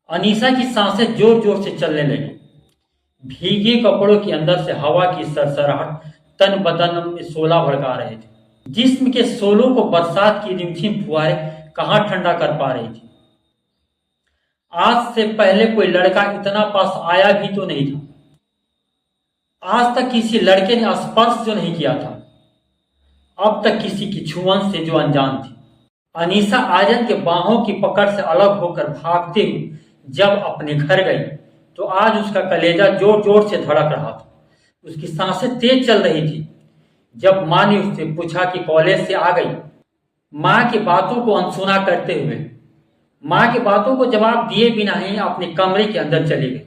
अनीसा की सांसें जोर जोर से चलने लगी। भीगे कपड़ों के अंदर से हवा की सरसराहट तन बदन में शोला भड़का रहे थे। जिस्म के शोलों को बरसात की रिमझिम फुहारें कहाँ ठंडा कर पा रही थी। आज से पहले कोई लड़का इतना पास आया भी तो नहीं था। आज तक किसी लड़के ने स्पर्श जो नहीं किया था। अब तक किसी की छुअन से जो अनजान थी। अनीसा आर्यन के बाहों की पकड़ से अलग होकर भागते हुए जब अपने घर गई तो आज उसका कलेजा जोर जोर से धड़क रहा था। उसकी सांसें तेज चल रही थी। जब माँ ने उससे पूछा कि कॉलेज से आ गई, माँ की बातों को अनसुना करते हुए माँ की बातों को जवाब दिए बिना ही अपने कमरे के अंदर चली गई।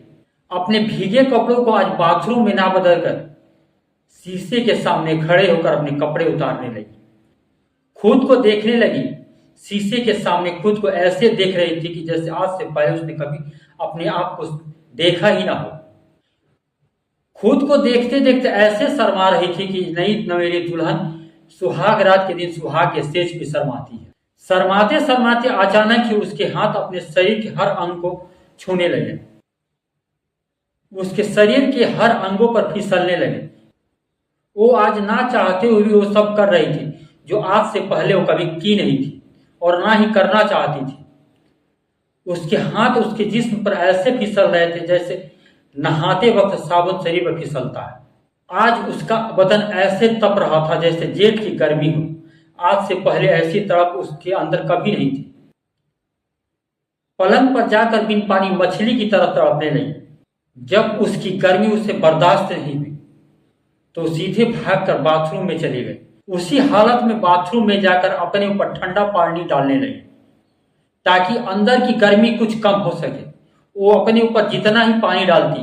अपने भीगे कपड़ों को आज बाथरूम में ना बदल कर शीशे के सामने खड़े होकर अपने कपड़े उतारने लगी। खुद को देखने लगी। शीशे के सामने खुद को ऐसे देख रही थी कि जैसे आज से पहले उसने कभी अपने आप को देखा ही ना हो। खुद को देखते देखते ऐसे शर्मा रही थी कि नई नवेली दुल्हन सुहाग रात के दिन सुहाग के स्टेज पे शर्माती है। शर्माते शर्माते अचानक ही उसके हाथ अपने शरीर के हर अंग को छूने लगे। उसके शरीर के हर अंगों पर फिसलने लगे। वो आज ना चाहते हुए भी वो सब कर रही थी जो आज से पहले वो कभी की नहीं थी और ना ही करना चाहती थी। उसके हाथ उसके जिस्म पर ऐसे फिसल रहे थे जैसे नहाते वक्त साबुन शरीर पर फिसलता है। आज उसका बदन ऐसे तप रहा था जैसे जेठ की गर्मी हो। आज से पहले ऐसी तड़प उसके अंदर कभी नहीं थी। पलंग पर जाकर बिन पानी मछली की तरह तड़पने लगी। जब उसकी गर्मी उसे बर्दाश्त नहीं हुई तो सीधे भागकर बाथरूम में चली गई। उसी हालत में बाथरूम में जाकर अपने ऊपर ठंडा पानी डालने लगी ताकि अंदर की गर्मी कुछ कम हो सके। वो अपने ऊपर जितना ही पानी डालती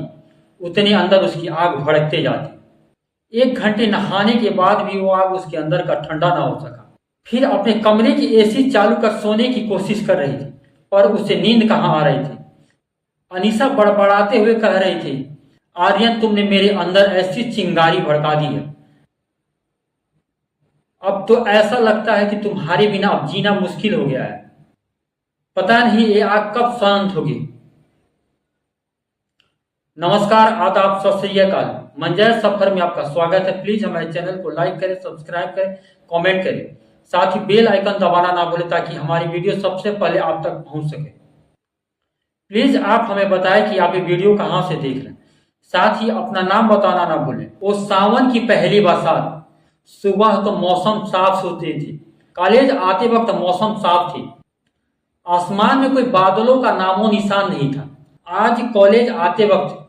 उतने अंदर उसकी आग भड़कते जाती। 1 घंटे नहाने के बाद भी वो आग उसके अंदर का ठंडा ना हो सका। फिर अपने कमरे की एसी चालू कर सोने की कोशिश कर रही थी पर उसे नींद कहाँ आ रही थी। अनीसा बड़बड़ाते हुए कह रही थी, आर्यन तुमने मेरे अंदर ऐसी चिंगारी भड़का दी है। अब तो ऐसा लगता है कि तुम्हारे बिना अब जीना मुश्किल हो गया है। पता नहीं ये आग कब शांत होगी। नमस्कार, आदाब, सत श्री अकाल। मंजर सफर में आपका स्वागत है। प्लीज हमारे चैनल को लाइक करें, सब्सक्राइब करें, कमेंट करें। साथ ही बेल आइकन दबाना ना भूलें ताकि हमारी वीडियो सबसे पहले आप तक पहुंच सके। प्लीज आप हमें बताएं कि आप ये वीडियो कहां से देख रहे हैं। साथ ही अपना नाम बताना ना भूलें। वो सावन की पहली बरसात। सुबह तो मौसम साफ सुथरी थी। कॉलेज आते वक्त मौसम साफ थी। आसमान में कोई बादलों का नामो निशान नहीं था। आज कॉलेज आते वक्त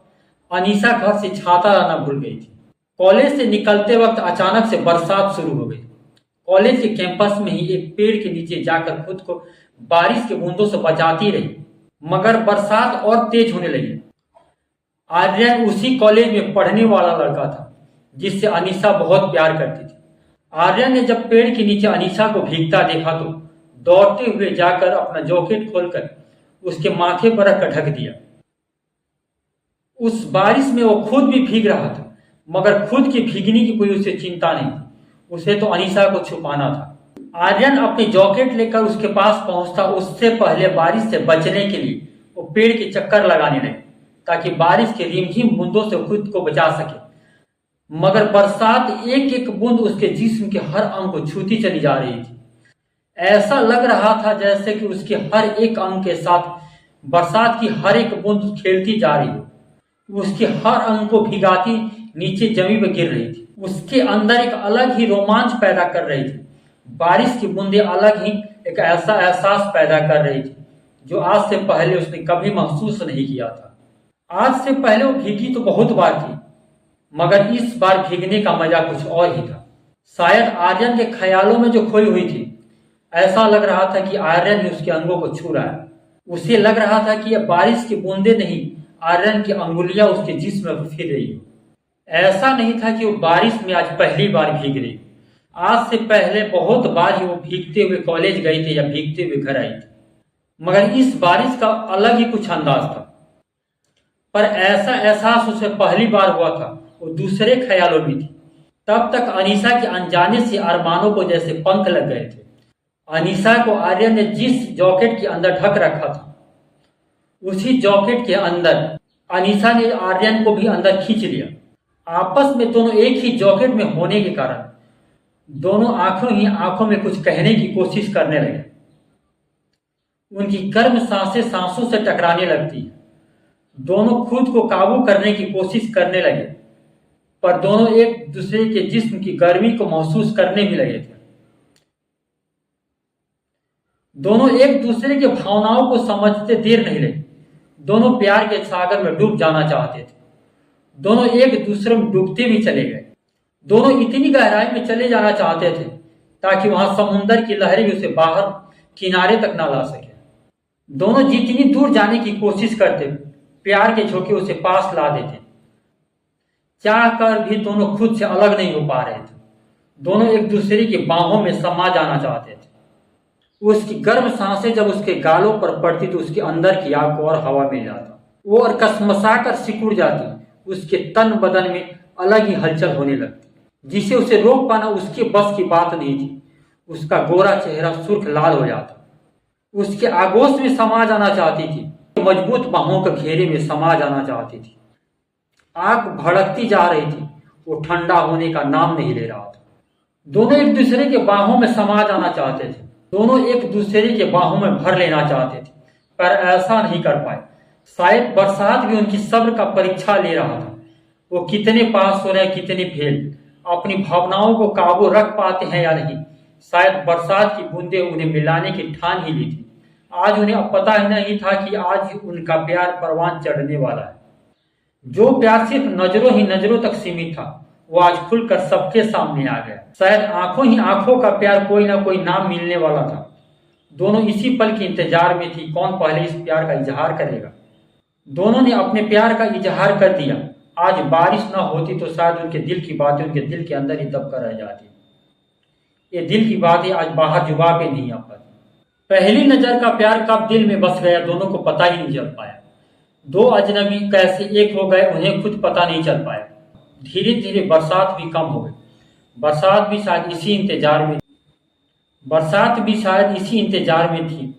अनीसा घर से छाता लाना भूल गई थी। कॉलेज से निकलते वक्त अचानक से बरसात शुरू हो गई। कॉलेज के कैंपस में ही एक पेड़ के नीचे जाकर खुद को बारिश के बूंदों से बचाती रही मगर बरसात और तेज होने लगी। आर्यन उसी कॉलेज में पढ़ने वाला लड़का था जिससे अनीसा बहुत प्यार करती थी। आर्यन ने जब पेड़ के नीचे अनीसा को भीगता देखा तो दौड़ते हुए जाकर अपना जैकेट खोलकर उसके माथे पर रखकर ढक दिया। उस बारिश में वो खुद भी भीग रहा था मगर खुद की भीगने की कोई उसे चिंता नहीं थी। उसे तो अनीसा को छुपाना था। आर्यन अपनी जैकेट लेकर उसके पास पहुंचता उससे पहले बारिश से बचने के लिए वो पेड़ के चक्कर लगाने लगे ताकि बारिश के रिमझिम बूंदों से खुद को बचा सके। मगर बरसात एक एक बूंद उसके जिस्म के हर अंग को छूती चली जा रही थी। ऐसा लग रहा था जैसे कि उसके हर एक अंग के साथ बरसात की हर एक बूंद खेलती जा रही हो। उसके हर अंग को भिगाती नीचे जमीन पर गिर रही थी। उसके अंदर एक अलग ही रोमांच पैदा कर रही थी। बारिश की बूंदें अलग ही एक ऐसा एहसास पैदा कर रही थी जो आज से पहले उसने कभी महसूस नहीं किया था। आज से पहले वो भीगी तो बहुत बार थी मगर इस बार भीगने का मजा कुछ और ही था। शायद आर्यन के ख्यालों में जो खोई हुई थी। ऐसा लग रहा था कि आर्यन ही उसके अंगों को छू रहा है। उसे लग रहा था कि यह बारिश की बूंदें नहीं, आर्यन की अंगुलियां उसके जिस्म में फिर रही हो। ऐसा नहीं था कि वो बारिश में आज पहली बार भीग रही। आज से पहले बहुत बार ही वो भीगते हुए कॉलेज गई थी या भीगते हुए घर आई थी मगर इस बारिश का अलग ही कुछ अंदाज था। पर ऐसा एहसास उसे पहली बार हुआ था वो दूसरे ख्यालों में थी। तब तक अनीसा के अनजाने से अरमानों को जैसे पंख लग गए थे। अनीसा को आर्यन ने जिस जैकेट के अंदर ढक रखा था उसी जॉकेट के अंदर अनीसा ने आर्यन को भी अंदर खींच लिया। आपस में दोनों एक ही जॉकेट में होने के कारण दोनों आंखों ही आंखों में कुछ कहने की कोशिश करने लगे। उनकी गर्म सांसें सांसों से टकराने लगती है। दोनों खुद को काबू करने की कोशिश करने लगे, पर दोनों एक दूसरे के जिस्म की गर्मी को महसूस करने भी लगे थे। दोनों एक दूसरे के भावनाओं को समझते देर नहीं लगी। दोनों प्यार के सागर में डूब जाना चाहते थे। दोनों एक दूसरे में डूबते भी चले गए। दोनों इतनी गहराई में चले जाना चाहते थे ताकि वहां समुंदर की लहरें उसे बाहर किनारे तक ना ला सके। दोनों जितनी दूर जाने की कोशिश करते, प्यार के झोंके उसे पास ला देते। चाह कर भी दोनों खुद से अलग नहीं हो पा रहे थे। दोनों एक दूसरे की बाहों में समा जाना चाहते थे। उसकी गर्म सांसें जब उसके गालों पर पड़ती तो उसके अंदर की आग को और हवा मिल जाता। वो और कसमसा कर सिकुड़ जाती। उसके तन बदन में अलग ही हलचल होने लगती, जिसे उसे रोक पाना उसके बस की बात नहीं थी। उसका गोरा चेहरा सुर्ख लाल हो जाता। उसके आगोश में समा जाना चाहती थी, मजबूत बाहों के घेरे में समा जाना चाहती थी। आग भड़कती जा रही थी, वो ठंडा होने का नाम नहीं ले रहा था। दोनों एक दूसरे के बाहों में समा जाना चाहते थे। दोनों एक दूसरे के बाहों में भर लेना चाहते थे, पर ऐसा नहीं कर पाए। शायद बरसात भी उनकी सब्र का परीक्षा ले रहा था। वो कितने पास हो रहे, कितने फेल, अपनी भावनाओं को काबू रख पाते हैं या नहीं। शायद बरसात की बूंदें उन्हें मिलाने की ठान ही ली थी। आज उन्हें अब पता ही नहीं था कि आज उनका प्यार परवान चढ़ने वाला है। जो प्यार सिर्फ नजरों ही नजरों तक सीमित था, वो आज खुलकर सबके सामने आ गया। शायद आंखों ही आंखों का प्यार कोई ना कोई नाम मिलने वाला था। दोनों इसी पल के इंतजार में थी, कौन पहले इस प्यार का इजहार करेगा। दोनों ने अपने प्यार का इजहार कर दिया। आज बारिश ना होती तो शायद उनके दिल की बातें उनके दिल के अंदर ही दब कर रह जाती। ये दिल की बातें आज बाहर जुबा पे नहीं आ पाती। पहली नजर का प्यार कब दिल में बस गया, दोनों को पता ही नहीं चल पाया। दो अजनबी कैसे एक हो गए, उन्हें खुद पता नहीं चल पाया। धीरे धीरे बरसात भी कम हो गई। बरसात भी शायद इसी इंतजार में थी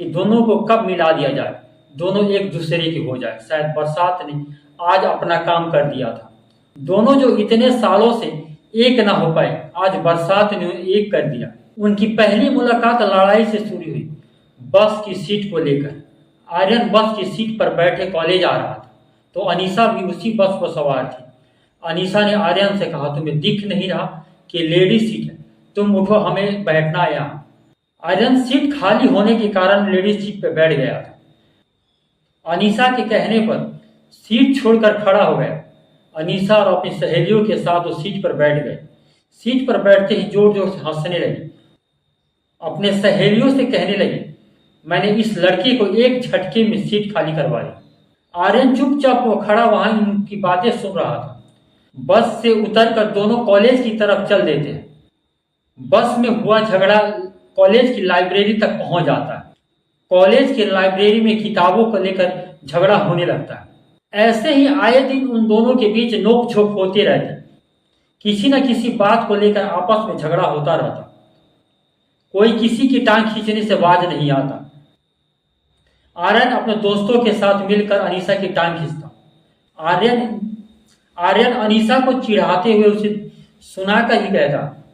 कि दोनों को कब मिला दिया जाए, दोनों एक दूसरे के हो जाए। शायद बरसात ने आज अपना काम कर दिया था। दोनों जो इतने सालों से एक ना हो पाए, आज बरसात ने उन्हें एक कर दिया। उनकी पहली मुलाकात लड़ाई से शुरू हुई, बस की सीट को लेकर। आर्यन बस की सीट पर बैठे कॉलेज आ रहा था, तो अनीसा भी उसी बस पर सवार थी। अनीसा ने आर्यन से कहा, तुम्हें दिख नहीं रहा कि लेडीज सीट है, तुम उठो, हमें बैठना है यहाँ। आर्यन सीट खाली होने के कारण लेडीज सीट पर बैठ गया था। अनीसा के कहने पर सीट छोड़कर खड़ा हो गया। अनीसा और अपनी सहेलियों के साथ वो सीट पर बैठ गए। सीट पर बैठते ही जोर जोर से हंसने लगे। अपने सहेलियों से कहने लगे, मैंने इस लड़की को एक झटके में सीट खाली करवा ली। आर्यन चुपचाप वो खड़ा वहां इनकी बातें सुन रहा था। बस से उतरकर दोनों कॉलेज की तरफ चल देते हैं। बस में हुआ झगड़ा कॉलेज की लाइब्रेरी तक पहुंच जाता है। कॉलेज की लाइब्रेरी में किताबों को लेकर झगड़ा होने लगता है। ऐसे ही आए दिन उन दोनों के बीच नोक झोंक होती रहती। किसी न किसी बात को लेकर आपस में झगड़ा होता रहता। कोई किसी की टांग खींचने से बाज नहीं आता। आर्यन अपने दोस्तों के साथ मिलकर अनीसा की टांग खींचता। आर्यन अनीसा को चिढ़ाते हुए उसे सुनाकर ही कहता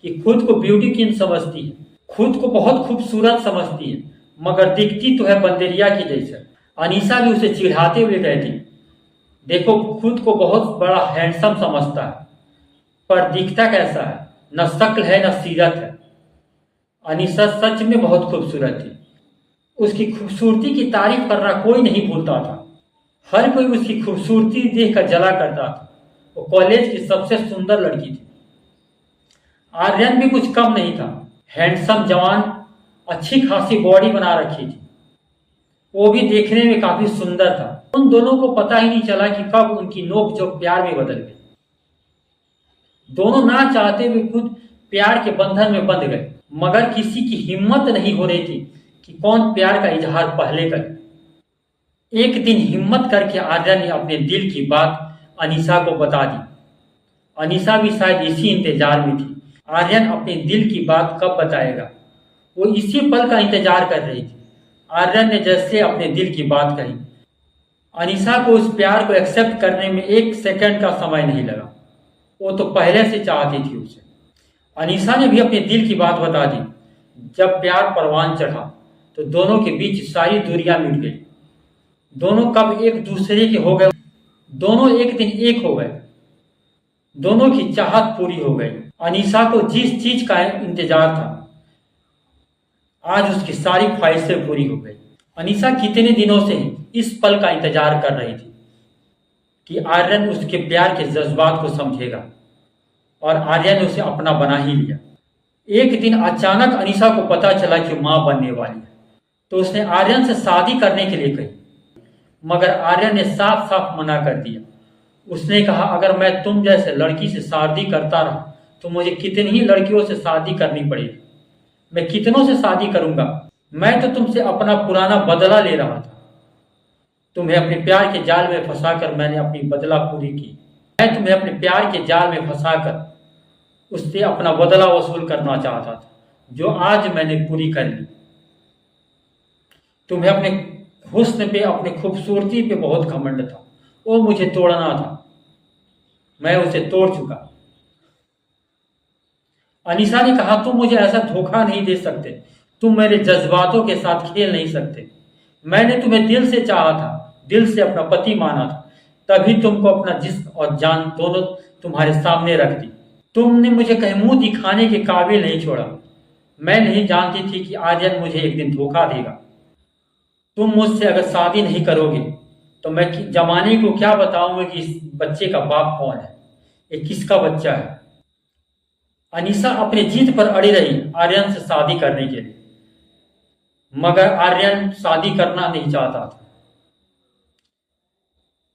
कि खुद को ब्यूटी क्वीन समझती है, खुद को बहुत खूबसूरत समझती है, मगर दिखती तो है बंदरिया की जैसा। अनीसा भी उसे चिढ़ाते हुए कहती, देखो खुद को बहुत बड़ा हैंडसम समझता है, पर दिखता कैसा है, न शक्ल है न सीरत है। अनीसा सच में बहुत खूबसूरत थी। उसकी खूबसूरती की तारीफ करना कोई नहीं भूलता था। हर कोई उसकी खूबसूरती देखकर जला करता था। वो कॉलेज की सबसे सुंदर लड़की थी। आर्यन भी कुछ कम नहीं था। हैंडसम जवान, अच्छी खासी बॉडी बना रखी थी। वो भी देखने में काफी सुंदर था। उन दोनों को पता ही नहीं चला कि कब उनकी नोक-झोंक प्यार में बदल गई। दोनों ना चाहते हुए खुद प्यार के बंधन में बंध गए, मगर किसी की हिम्मत नहीं हो रही थी कि कौन प्यार का इजहार पहले करे। एक दिन हिम्मत करके आर्यन ने अपने दिल की बात अनीसा को बता दी। अनीसा भी शायद इसी इंतजार में थी। आर्यन अपने दिल की बात कब बताएगा, वो इसी पल का इंतजार कर रही थी। आर्यन ने जैसे अपने दिल की बात कही, अनीसा को उस प्यार को एक्सेप्ट करने में 1 सेकंड का समय नहीं लगा। वो तो पहले से चाहती थी उसे। अनीसा ने भी अपने दिल की बात बता दी। जब प्यार परवान चढ़ा तो दोनों के बीच सारी दूरियां मिट गई। दोनों कब एक दूसरे के हो गए, दोनों एक दिन एक हो गए, दोनों की चाहत पूरी हो गई। अनीसा को जिस चीज का इंतजार था, आज उसकी सारी ख्वाहिशें पूरी हो गई। अनीसा कितने दिनों से इस पल का इंतजार कर रही थी कि आर्यन उसके प्यार के जज्बात को समझेगा, और आर्यन ने उसे अपना बना ही लिया। एक दिन अचानक अनीसा को पता चला कि मां बनने वाली है, तो उसने आर्यन से शादी करने के लिए कही, मगर आर्यन ने साफ साफ मना कर दिया। उसने कहा, अगर मैं तुम जैसे लड़की से शादी करता रहा तो मुझे कितनी ही लड़कियों से शादी करनी पड़ेगी। मैं कितनों से शादी करूंगा। मैं तो तुमसे अपना पुराना बदला ले रहा था। तुम्हें अपने प्यार के जाल में फंसाकर मैंने अपनी बदला पूरी की। मैं तुम्हें अपने प्यार के जाल में फंसाकर उससे अपना बदला वसूल करना चाहता था, जो आज मैंने पूरी कर ली। तुम्हें अपने हुस्न पे, अपनी खूबसूरती पे बहुत घमंड था, वो मुझे तोड़ना था, मैं उसे तोड़ चुका। अनीसा ने कहा, तुम मुझे ऐसा धोखा नहीं दे सकते, तुम मेरे जज्बातों के साथ खेल नहीं सकते। मैंने तुम्हें दिल से चाहा था, दिल से अपना पति माना था, तभी तुमको अपना जिस्म और जान दोनों तुम्हारे सामने रख दी। तुमने मुझे कहीं मुंह दिखाने के काबिल नहीं छोड़ा। मैं नहीं जानती थी कि आर्यन मुझे एक दिन धोखा देगा। तुम मुझसे अगर शादी नहीं करोगे तो मैं जमाने को क्या बताऊंगा कि इस बच्चे का बाप कौन है, ये किसका बच्चा है। अनीसा अपनी जीत पर अड़ी रही आर्यन से शादी करने के लिए, मगर आर्यन शादी करना नहीं चाहता था।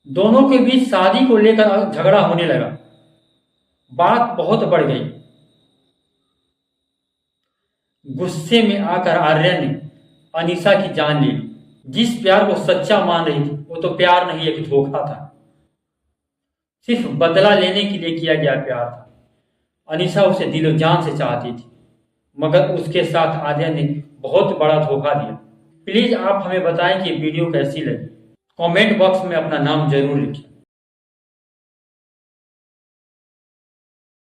दोनों के बीच शादी को लेकर झगड़ा होने लगा। बात बहुत बढ़ गई। गुस्से में आकर आर्यन ने अनीसा की जान ले ली। जिस प्यार को सच्चा मान रही थी, वो तो प्यार नहीं, एक धोखा था। सिर्फ बदला लेने के लिए किया गया प्यार था। अनीसा उसे दिलो जान से चाहती थी, मगर उसके साथ आर्यन ने बहुत बड़ा धोखा दिया। प्लीज आप हमें बताएं कि वीडियो कैसी लगी। कमेंट बॉक्स में अपना नाम जरूर लिखें।